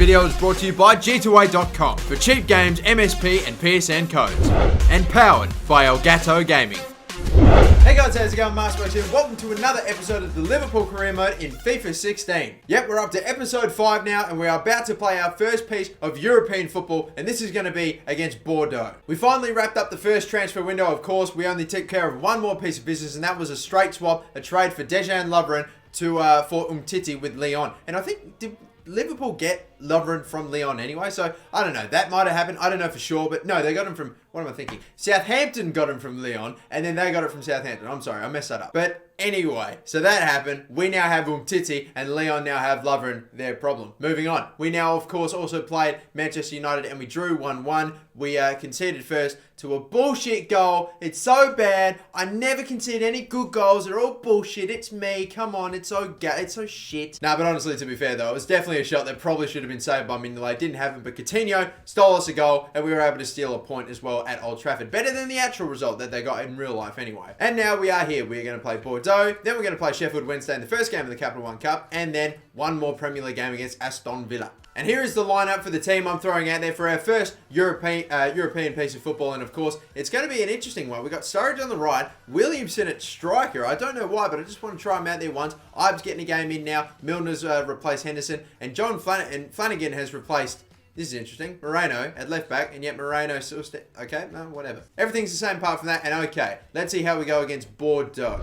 video is brought to you by G2A.com for cheap games, MSP and PSN codes. And powered by Elgato Gaming. Hey guys, how's it going? MasterBucks here. Welcome to another episode of the Liverpool career mode in FIFA 16. Yep, we're up to episode 5 now, and we're about to play our first piece of European football, and this is going to be against Bordeaux. We finally wrapped up the first transfer window, of course. We only took care of one more piece of business, and that was a straight swap, a trade for Dejan Lovren for Umtiti with Lyon. And I think, did Liverpool get Lovren from Lyon anyway? So, I don't know. That might have happened. I don't know for sure. But no, they got him from, what am I thinking? Southampton got him from Lyon. And then they got it from Southampton. I'm sorry, I messed that up. But anyway, so that happened. We now have Umtiti and Lyon now have Lovren. Their problem. Moving on. We now, of course, also played Manchester United and we drew 1-1. We conceded first to a bullshit goal. It's so bad. I never concede any good goals. They're all bullshit. It's me. Come on. It's so it's so shit. Nah, but honestly, to be fair though, it was definitely a shot that probably should have been saved by Mignolet. Didn't happen, but Coutinho stole us a goal and we were able to steal a point as well at Old Trafford. Better than the actual result that they got in real life anyway. And now we are here. We're going to play Bordeaux. Then we're going to play Sheffield Wednesday in the first game of the Capital One Cup. And then one more Premier League game against Aston Villa. And here is the lineup for the team I'm throwing out there for our first European piece of football. And of course, it's going to be an interesting one. We've got Sturridge on the right, Williamson at striker. I don't know why, but I just want to try him out there once. Ives getting a game in now. Milner's replaced Henderson. And Flanagan has replaced, this is interesting, Moreno at left back. And yet Moreno still, okay, no, whatever. Everything's the same apart from that. And okay, let's see how we go against Bordeaux.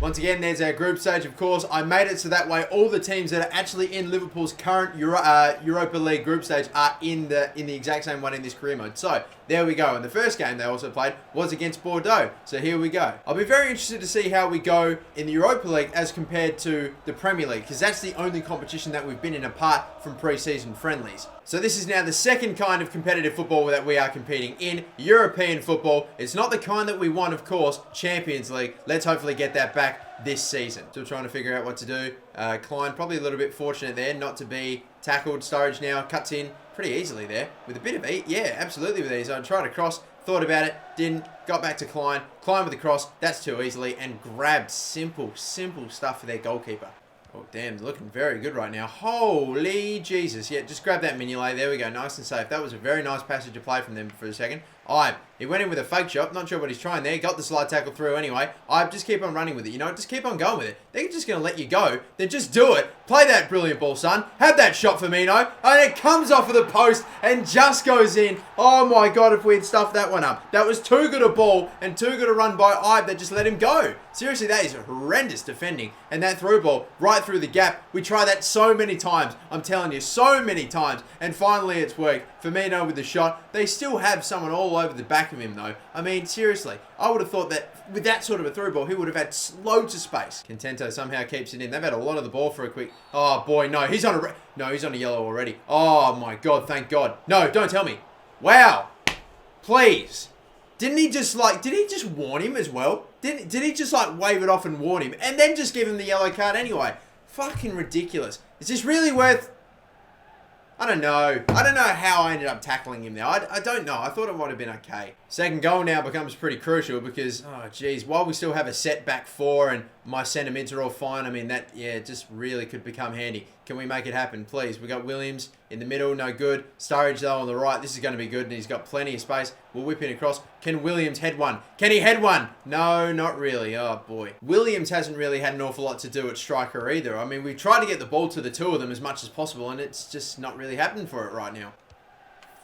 Once again, there's our group stage, of course. I made it so that way all the teams that are actually in Liverpool's current Europa League group stage are in the exact same one in this career mode. So, there we go. And the first game they also played was against Bordeaux. So, here we go. I'll be very interested to see how we go in the Europa League as compared to the Premier League, because that's the only competition that we've been in apart from pre-season friendlies. So, this is now the second kind of competitive football that we are competing in, European football. It's not the kind that we want, of course, Champions League. Let's hopefully get that back this season. Still trying to figure out what to do. Klein probably a little bit fortunate there not to be tackled. Sturridge now cuts in pretty easily there with a bit of ease. Yeah, absolutely with ease. I tried to cross, thought about it, didn't, got back to Klein. Klein with the cross, that's too easily, and grabbed simple stuff for their goalkeeper. Oh, damn, they're looking very good right now. Holy Jesus. Yeah, just grab that Mignolet. There we go. Nice and safe. That was a very nice passage of play from them for a second. He went in with a fake shot. Not sure what he's trying there. Got the slide tackle through anyway. Just keep on running with it. You know, just keep on going with it. They're just going to let you go. Then just do it. Play that brilliant ball, son. Have that shot for Mino. And it comes off of the post and just goes in. Oh my God, if we had stuffed that one up. That was too good a ball and too good a run by Ibe that just let him go. Seriously, that is horrendous defending. And that through ball right through the gap. We tried that so many times. I'm telling you, so many times. And finally it's worked. Firmino with the shot. They still have someone all over the back of him though. I mean, seriously, I would have thought that with that sort of a through ball, he would have had loads of space. Contento somehow keeps it in. They've had a lot of the ball for a quick... Oh boy, no, he's on a yellow already. Oh my God, thank God. No, don't tell me. Wow. Please. Did he just warn him as well? Did he just like wave it off and warn him and then just give him the yellow card anyway? Fucking ridiculous. Is this really worth... I don't know. I don't know how I ended up tackling him there. I don't know. I thought it might have been okay. Second goal now becomes pretty crucial because, oh geez, while we still have a set back four and my centre mids are all fine, I mean, that, yeah, just really could become handy. Can we make it happen, please? We got Williams in the middle, no good. Sturridge, though, on the right. This is going to be good, and he's got plenty of space. We'll whip it across. Can Williams head one? Can he head one? No, not really. Oh, boy. Williams hasn't really had an awful lot to do at striker either. I mean, we've tried to get the ball to the two of them as much as possible, and it's just not really happening for it right now.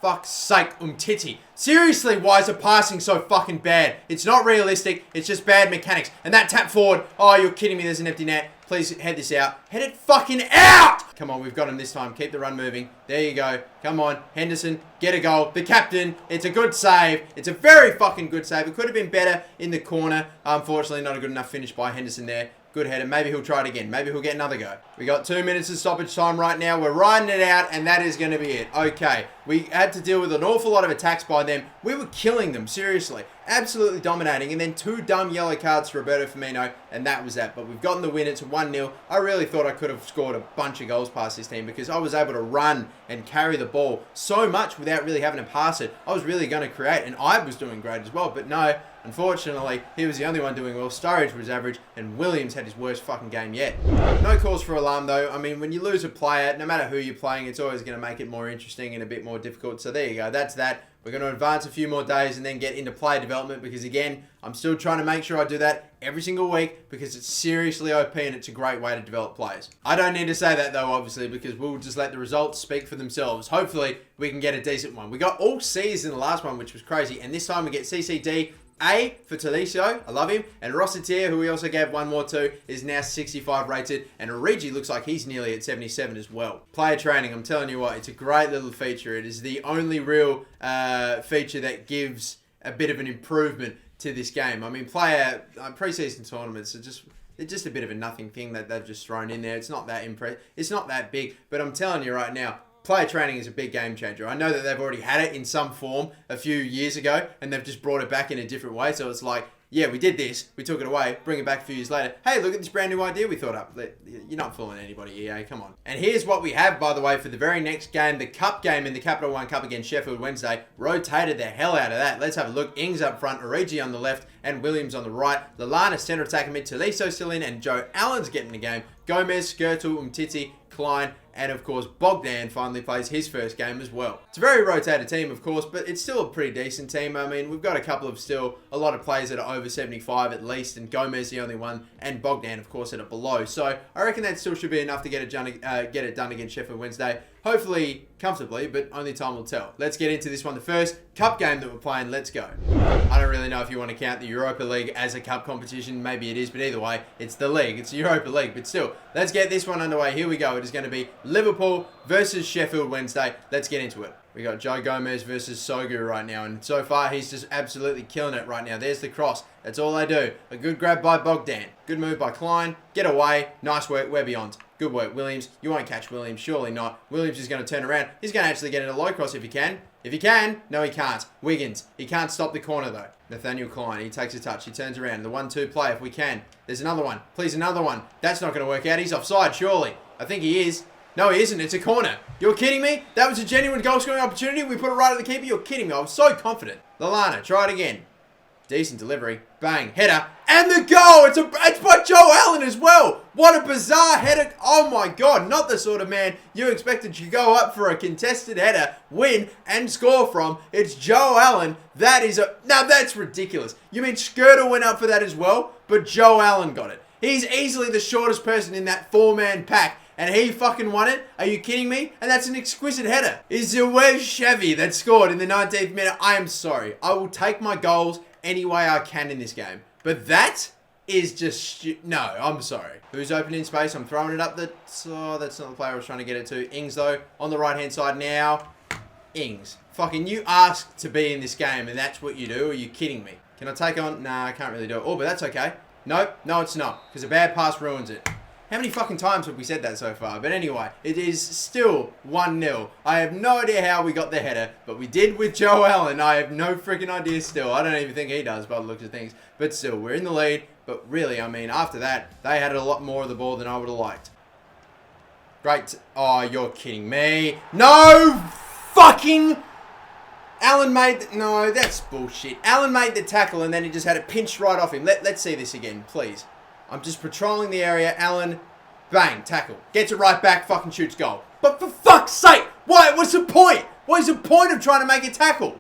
Fuck's sake, Umtiti. Seriously, why is the passing so fucking bad? It's not realistic. It's just bad mechanics. And that tap forward. Oh, you're kidding me. There's an empty net. Please head this out. Head it fucking out! Come on, we've got him this time. Keep the run moving. There you go. Come on. Henderson, get a goal. The captain. It's a good save. It's a very fucking good save. It could have been better in the corner. Unfortunately, not a good enough finish by Henderson there. Good header. Maybe he'll try it again. Maybe he'll get another go. We got 2 minutes of stoppage time right now. We're riding it out, and that is going to be it. Okay. We had to deal with an awful lot of attacks by them. We were killing them, seriously. Absolutely dominating. And then 2 dumb yellow cards to Roberto Firmino, and that was that. But we've gotten the win. It's 1-0. I really thought I could have scored a bunch of goals past this team because I was able to run and carry the ball so much without really having to pass it. I was really going to create, and I was doing great as well. But no, Unfortunately, he was the only one doing well. Sturridge was average, and Williams had his worst fucking game yet. No cause for alarm though. I mean, when you lose a player, no matter who you're playing, it's always going to make it more interesting and a bit more difficult. So there you go. That's that. We're going to advance a few more days and then get into player development because, again, I'm still trying to make sure I do that every single week because it's seriously OP and it's a great way to develop players. I don't need to say that, though, obviously, because we'll just let the results speak for themselves. Hopefully, we can get a decent one. We got all C's in the last one, which was crazy, and this time we get CCD. A for Talicio, I love him, and Rossitier, who we also gave one more to, is now 65 rated, and Origi looks like he's nearly at 77 as well. Player training, I'm telling you what, it's a great little feature. It is the only real feature that gives a bit of an improvement to this game. I mean, pre-season tournaments are just a bit of a nothing thing that they've just thrown in there. It's not that it's not that big, but I'm telling you right now, player training is a big game changer. I know that they've already had it in some form a few years ago, and they've just brought it back in a different way. So it's like, yeah, we did this, we took it away, bring it back a few years later. Hey, look at this brand new idea we thought up. You're not fooling anybody, EA, come on. And here's what we have, by the way, for the very next game, the cup game in the Capital One Cup against Sheffield Wednesday. Rotated the hell out of that. Let's have a look. Ings up front, Origi on the left, and Williams on the right. Lallana centre attacker mid, Taliso still in, and Joe Allen's getting the game. Gomez, Skirtle, Umtiti, Klein, and of course Bogdan finally plays his first game as well. It's a very rotated team, of course, but it's still a pretty decent team. I mean, we've got a lot of players that are over 75 at least, and Gomez the only one, and Bogdan of course that are below. So I reckon that still should be enough to get it done against Sheffield Wednesday. Hopefully comfortably, but only time will tell. Let's get into this one. The first cup game that we're playing, let's go. I don't really know if you want to count the Europa League as a cup competition. Maybe it is, but either way, it's the league. It's the Europa League, but still, let's get this one underway. Here we go. It is going to be Liverpool versus Sheffield Wednesday. Let's get into it. We got Joe Gomez versus Sogu right now, and so far he's just absolutely killing it right now. There's the cross. That's all they do. A good grab by Bogdan. Good move by Klein. Get away. Nice work. We're beyond. Good work, Williams. You won't catch Williams. Surely not. Williams is going to turn around. He's going to actually get in a low cross if he can. If he can. No, he can't. Wiggins. He can't stop the corner, though. Nathaniel Klein. He takes a touch. He turns around. The 1-2 play if we can. There's another one. Please, another one. That's not going to work out. He's offside, surely. I think he is. No, he isn't. It's a corner. You're kidding me? That was a genuine goal-scoring opportunity. We put it right at the keeper. You're kidding me. I was so confident. Lallana, try it again. Decent delivery. Bang. Header. And the goal! It's by Joe Allen as well! What a bizarre header. Oh my god. Not the sort of man you expected to go up for a contested header, win, and score from. It's Joe Allen. Now that's ridiculous. You mean Skirtle went up for that as well? But Joe Allen got it. He's easily the shortest person in that four-man pack. And he fucking won it? Are you kidding me? And that's an exquisite header. It's Zewev Chevy that scored in the 19th minute. I am sorry. I will take my goals any way I can in this game. But that is just... No, I'm sorry. Who's open in space? I'm throwing it up the... Oh, that's not the player I was trying to get it to. Ings, though, on the right-hand side now. Ings. Fucking you asked to be in this game, and that's what you do? Are you kidding me? Can I take on... Nah, I can't really do it. Oh, but that's okay. Nope. No, it's not. Because a bad pass ruins it. How many fucking times have we said that so far? But anyway, it is still 1-0. I have no idea how we got the header, but we did with Joe Allen. I have no freaking idea still. I don't even think he does by the looks of things. But still, we're in the lead. But really, I mean, after that, they had a lot more of the ball than I would have liked. Great. Oh, you're kidding me. No fucking... Allen made... No, that's bullshit. Allen made the tackle and then he just had it pinched right off him. Let's see this again, please. I'm just patrolling the area. Allen, bang, tackle. Gets it right back, fucking shoots goal. But for fuck's sake, why? What's the point? What is the point of trying to make a tackle?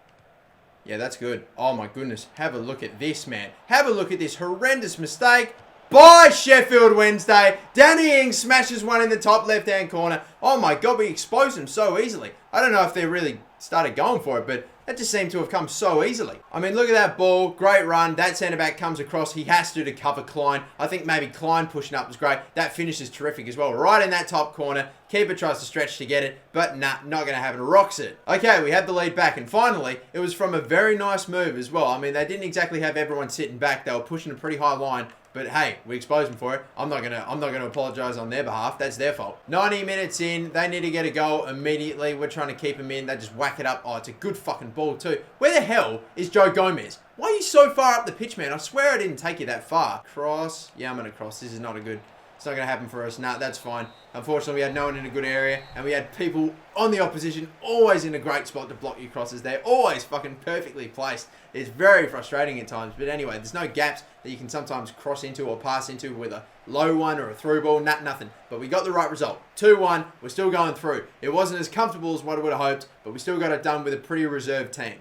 Yeah, that's good. Oh my goodness. Have a look at this, man. Have a look at this horrendous mistake by Sheffield Wednesday. Danny Ings smashes one in the top left-hand corner. Oh my god, we exposed them so easily. I don't know if they really started going for it, but that just seemed to have come so easily. I mean, look at that ball. Great run. That centre-back comes across. He has to cover Klein. I think maybe Klein pushing up was great. That finish is terrific as well. Right in that top corner. Keeper tries to stretch to get it, but nah, not going to happen. Rocks it. Okay, we have the lead back, and finally, it was from a very nice move as well. I mean, they didn't exactly have everyone sitting back. They were pushing a pretty high line. But hey, we exposed them for it. I'm not gonna apologise on their behalf. That's their fault. 90 minutes in, they need to get a goal immediately. We're trying to keep them in. They just whack it up. Oh, it's a good fucking ball too. Where the hell is Joe Gomez? Why are you so far up the pitch, man? I swear I didn't take you that far. Cross. Yeah, I'm gonna cross. This is not a good It's not going to happen for us. Nah, that's fine. Unfortunately, we had no one in a good area, and we had people on the opposition always in a great spot to block your crosses. They're always fucking perfectly placed. It's very frustrating at times. But anyway, there's no gaps that you can sometimes cross into or pass into with a low one or a through ball. Nothing. But we got the right result. 2-1. We're still going through. It wasn't as comfortable as what I would have hoped, but we still got it done with a pretty reserved team.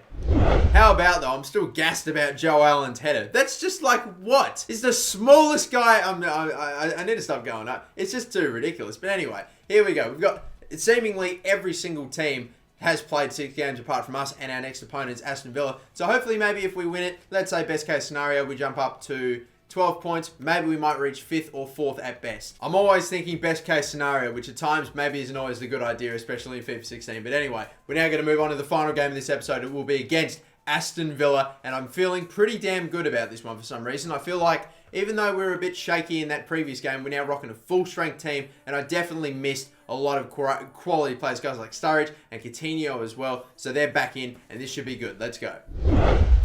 How about, though, I'm still gassed about Joe Allen's header. That's just like, what? He's the smallest guy. I need to stop going up. It's just too ridiculous. But anyway, here we go. We've got seemingly every single team has played 6 games apart from us, and our next opponent is Aston Villa. So hopefully maybe if we win it, let's say best case scenario, we jump up to 12 points. Maybe we might reach 5th or 4th at best. I'm always thinking best case scenario, which at times maybe isn't always a good idea, especially in FIFA 16. But anyway, we're now going to move on to the final game of this episode. It will be against Aston Villa, and I'm feeling pretty damn good about this one for some reason. I feel like even though we were a bit shaky in that previous game, we're now rocking a full-strength team, and I definitely missed a lot of quality players, guys like Sturridge and Coutinho as well. So they're back in, and this should be good. Let's go.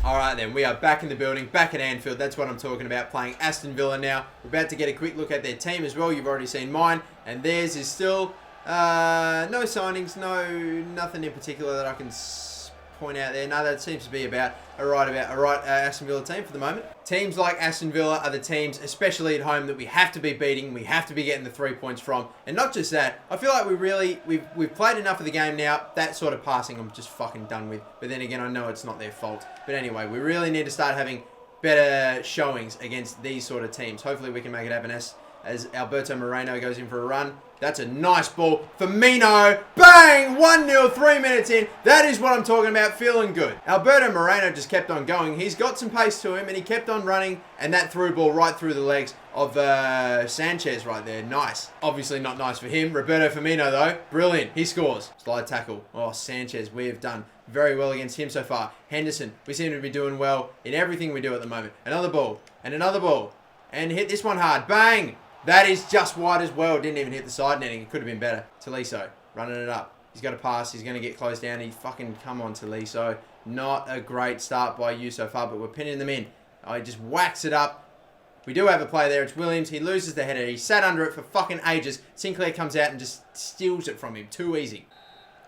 All right, then. We are back in the building, back at Anfield. That's what I'm talking about, playing Aston Villa now. We're about to get a quick look at their team as well. You've already seen mine, and theirs is still no signings, nothing in particular that I can point out there. No, that seems to be about a right Aston Villa team for the moment. Teams like Aston Villa are the teams, especially at home, that we have to be beating. We have to be getting the 3 points from. And not just that, I feel like we've played enough of the game now. That sort of passing I'm just fucking done with. But then again, I know it's not their fault. But anyway, we really need to start having better showings against these sort of teams. Hopefully we can make it happen as Alberto Moreno goes in for a run. That's a nice ball. Firmino. Bang! 1-0, 3 minutes in. That is what I'm talking about. Feeling good. Alberto Moreno just kept on going. He's got some pace to him, and he kept on running. And that through ball right through the legs of Sanchez right there. Nice. Obviously not nice for him. Roberto Firmino, though. Brilliant. He scores. Slide tackle. Oh, Sanchez. We have done very well against him so far. Henderson. We seem to be doing well in everything we do at the moment. Another ball. And another ball. And hit this one hard. Bang! That is just wide as well. Didn't even hit the side netting. It could have been better. Tolisso, running it up. He's got to pass. He's going to get closed down. He fucking come on, Tolisso. Not a great start by you so far, but we're pinning them in. Oh, he just whacks it up. We do have a play there. It's Williams. He loses the header. He sat under it for fucking ages. Sinclair comes out and just steals it from him. Too easy.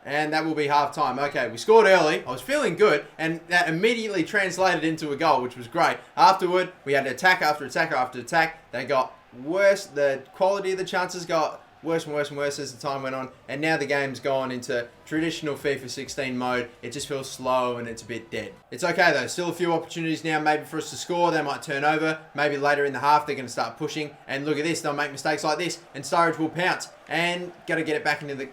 And that will be half time. Okay, we scored early. I was feeling good. And that immediately translated into a goal, which was great. Afterward, we had attack after attack after attack. They got worse. The quality of the chances got worse and worse and worse as the time went on. And now the game's gone into traditional FIFA 16 mode. It just feels slow and it's a bit dead. It's okay though. Still a few opportunities now maybe for us to score. They might turn over. Maybe later in the half they're going to start pushing. And look at this. They'll make mistakes like this. And Sturridge will pounce. And got to get it back into the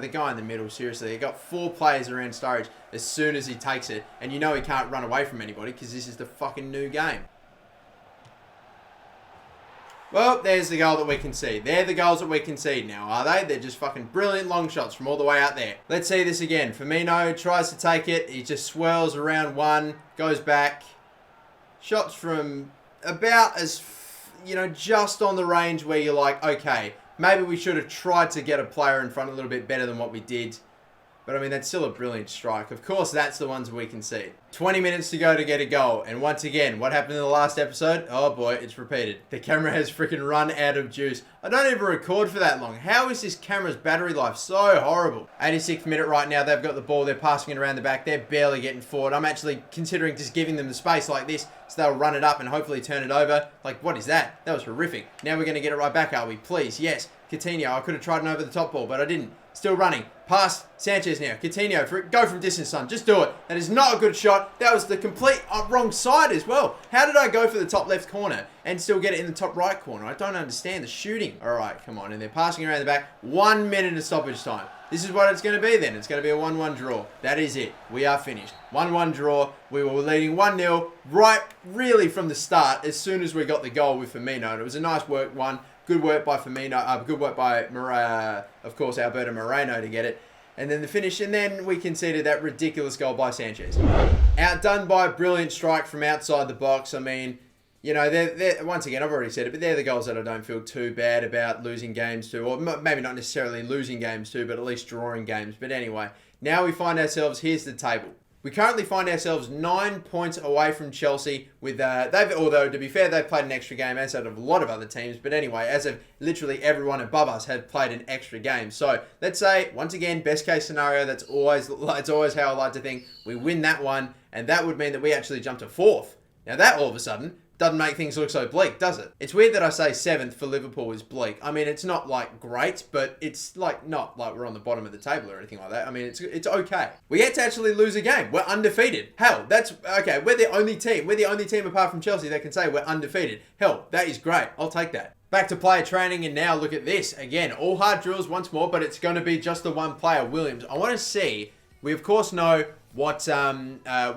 guy in the middle. Seriously. They got 4 players around Sturridge as soon as he takes it. And you know he can't run away from anybody because this is the fucking new game. Well, there's the goal that we concede. They're the goals that we concede now, are they? They're just fucking brilliant long shots from all the way out there. Let's see this again. Firmino tries to take it. He just swirls around one, goes back. Shots from about as, just on the range where you're like, okay, maybe we should have tried to get a player in front a little bit better than what we did. But, I mean, that's still a brilliant strike. Of course, that's the ones we concede. 20 minutes to go to get a goal. And once again, what happened in the last episode? Oh, boy, it's repeated. The camera has freaking run out of juice. I don't even record for that long. How is this camera's battery life so horrible? 86th minute right now. They've got the ball. They're passing it around the back. They're barely getting forward. I'm actually considering just giving them the space like this so they'll run it up and hopefully turn it over. Like, what is that? That was horrific. Now we're going to get it right back, are we? Please, yes. Coutinho, I could have tried an over the top ball, but I didn't. Still running. Past Sanchez now. Coutinho, go from distance, son. Just do it. That is not a good shot. That was the complete wrong side as well. How did I go for the top left corner and still get it in the top right corner? I don't understand the shooting. All right, come on. And they're passing around the back. 1 minute of stoppage time. This is what it's going to be then. It's going to be a 1-1 draw. That is it. We are finished. 1-1 draw. We were leading 1-0 right really from the start as soon as we got the goal with Firmino. And it was a nice work one. Good work by Firmino. Good work by, of course, Alberto Moreno to get it. And then the finish. And then we conceded that ridiculous goal by Sanchez. Outdone by a brilliant strike from outside the box. I mean, they're once again, I've already said it, but they're the goals that I don't feel too bad about losing games to. Or maybe not necessarily losing games to, but at least drawing games. But anyway, now we find ourselves, here's the table. We currently find ourselves 9 points away from Chelsea with, although to be fair, they've played an extra game as have a lot of other teams. But anyway, as of literally everyone above us have played an extra game. So let's say, once again, best case scenario, it's always how I like to think. We win that one, and that would mean that we actually jump to 4th. Now that all of a sudden doesn't make things look so bleak, does it? It's weird that I say 7th for Liverpool is bleak. I mean, it's not like great, but it's like not like we're on the bottom of the table or anything like that. I mean, it's okay. We had to actually lose a game. We're undefeated. Hell, that's okay. We're the only team. We're the only team apart from Chelsea that can say we're undefeated. Hell, that is great. I'll take that. Back to player training, and now look at this. Again, all hard drills once more, but it's going to be just the one player, Williams. I want to see, we of course know what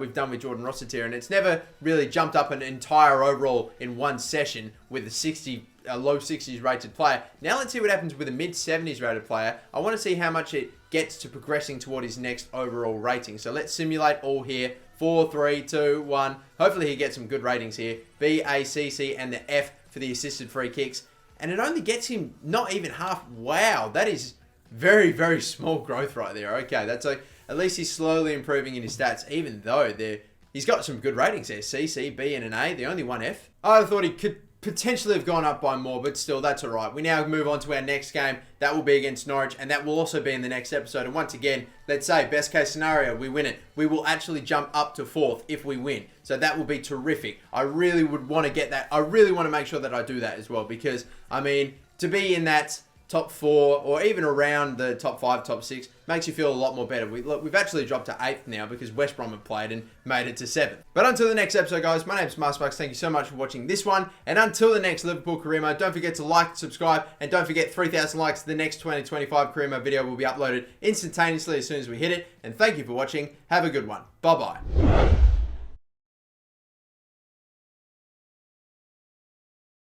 we've done with Jordan Rossiter, and it's never really jumped up an entire overall in one session with a low 60s rated player. Now let's see what happens with a mid 70s rated player. I want to see how much it gets to progressing toward his next overall rating. So let's simulate all here. 4, 3, 2, 1. Hopefully he gets some good ratings here. B, A, C, C, and the F for the assisted free kicks. And it only gets him not even half. Wow, that is very, very small growth right there. Okay, that's like, at least he's slowly improving in his stats, even though he's got some good ratings there. C, C, B, and an A. The only one F. I thought he could potentially have gone up by more, but still, that's all right. We now move on to our next game. That will be against Norwich, and that will also be in the next episode. And once again, let's say, best case scenario, we win it. We will actually jump up to 4th if we win. So that will be terrific. I really would want to get that. I really want to make sure that I do that as well, because, I mean, to be in that top 4 or even around the top 5, top 6 makes you feel a lot more better. We've actually dropped to 8th now because West Brom have played and made it to 7th. But until the next episode, guys, my name's MasterBucks. Thank you so much for watching this one. And until the next Liverpool career mode, don't forget to like, subscribe, and don't forget 3,000 likes. The next 2025 career mode video will be uploaded instantaneously as soon as we hit it. And thank you for watching. Have a good one. Bye-bye.